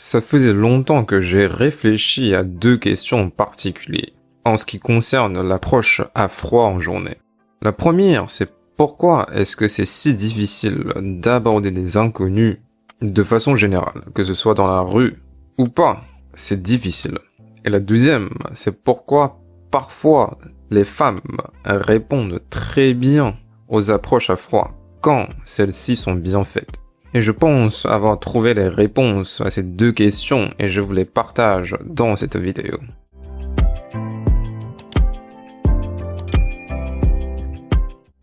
Ça faisait longtemps que j'ai réfléchi à deux questions en particulier, en ce qui concerne l'approche à froid en journée. La première, c'est pourquoi est-ce que c'est si difficile d'aborder des inconnus de façon générale, que ce soit dans la rue ou pas, c'est difficile. Et la deuxième, c'est pourquoi parfois les femmes répondent très bien aux approches à froid quand celles-ci sont bien faites. Et je pense avoir trouvé les réponses à ces deux questions et je vous les partage dans cette vidéo.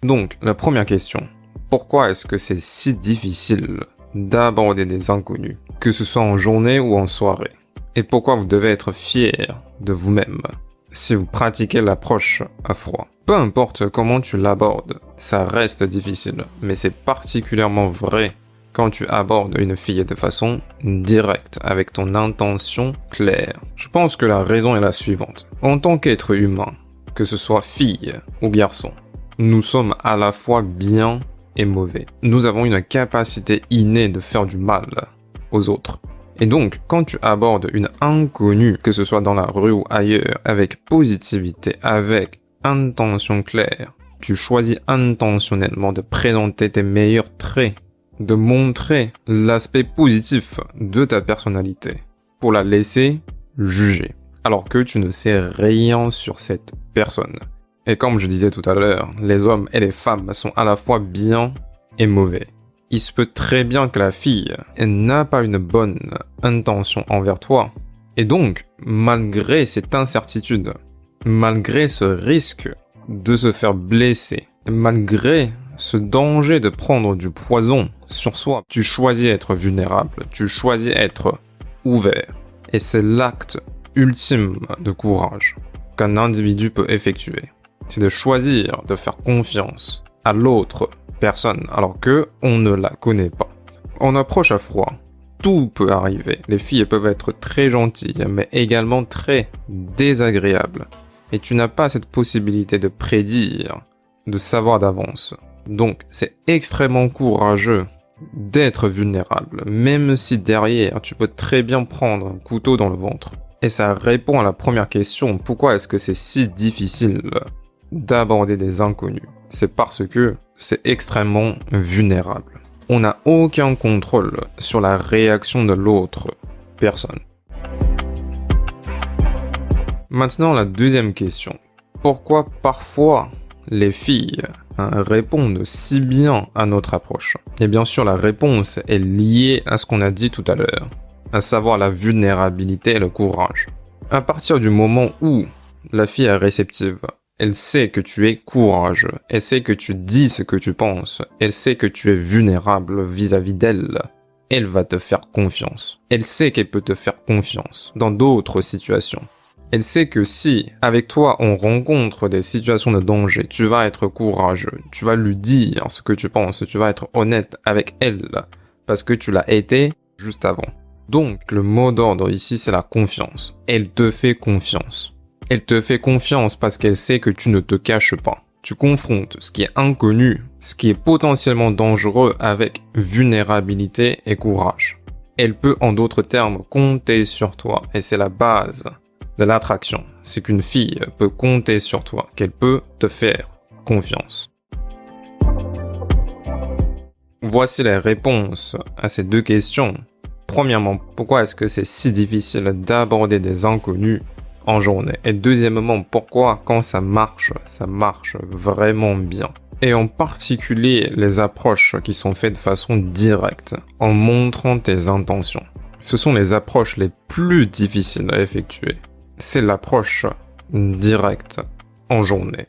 Donc, la première question. Pourquoi est-ce que c'est si difficile d'aborder des inconnus, que ce soit en journée ou en soirée? Et pourquoi vous devez être fier de vous-même si vous pratiquez l'approche à froid? Peu importe comment tu l'abordes, ça reste difficile, mais c'est particulièrement vrai quand tu abordes une fille de façon directe, avec ton intention claire. Je pense que la raison est la suivante. En tant qu'être humain, que ce soit fille ou garçon, nous sommes à la fois bien et mauvais. Nous avons une capacité innée de faire du mal aux autres. Et donc, quand tu abordes une inconnue, que ce soit dans la rue ou ailleurs, avec positivité, avec intention claire, tu choisis intentionnellement de présenter tes meilleurs traits, de montrer l'aspect positif de ta personnalité pour la laisser juger, alors que tu ne sais rien sur cette personne. Et comme je disais tout à l'heure, les hommes et les femmes sont à la fois bien et mauvais. Il se peut très bien que la fille n'a pas une bonne intention envers toi. Et donc, malgré cette incertitude, malgré ce risque de se faire blesser, malgré ce danger de prendre du poison sur soi, tu choisis être vulnérable, tu choisis être ouvert. Et c'est l'acte ultime de courage qu'un individu peut effectuer. C'est de choisir de faire confiance à l'autre personne alors que on ne la connaît pas. En approche à froid, tout peut arriver. Les filles peuvent être très gentilles, mais également très désagréables. Et tu n'as pas cette possibilité de prédire, de savoir d'avance. Donc, c'est extrêmement courageux d'être vulnérable, même si derrière, tu peux très bien prendre un couteau dans le ventre. Et ça répond à la première question, pourquoi est-ce que c'est si difficile d'aborder des inconnus? C'est parce que c'est extrêmement vulnérable. On n'a aucun contrôle sur la réaction de l'autre personne. Maintenant, la deuxième question. Pourquoi parfois les filles répondent si bien à notre approche? Et bien sûr, la réponse est liée à ce qu'on a dit tout à l'heure, à savoir la vulnérabilité et le courage. À partir du moment où la fille est réceptive, elle sait que tu es courageux, elle sait que tu dis ce que tu penses, elle sait que tu es vulnérable vis-à-vis d'elle, elle va te faire confiance. Elle sait qu'elle peut te faire confiance dans d'autres situations. Elle sait que si, avec toi, on rencontre des situations de danger, tu vas être courageux, tu vas lui dire ce que tu penses, tu vas être honnête avec elle, parce que tu l'as été juste avant. Donc, le mot d'ordre ici, c'est la confiance. Elle te fait confiance. Elle te fait confiance parce qu'elle sait que tu ne te caches pas. Tu confrontes ce qui est inconnu, ce qui est potentiellement dangereux avec vulnérabilité et courage. Elle peut, en d'autres termes, compter sur toi. Et c'est la base de l'attraction. C'est qu'une fille peut compter sur toi, qu'elle peut te faire confiance. Voici les réponses à ces deux questions. Premièrement, pourquoi est-ce que c'est si difficile d'aborder des inconnus en journée? Et deuxièmement, pourquoi quand ça marche vraiment bien? Et en particulier, les approches qui sont faites de façon directe, en montrant tes intentions. Ce sont les approches les plus difficiles à effectuer. C'est l'approche directe en journée.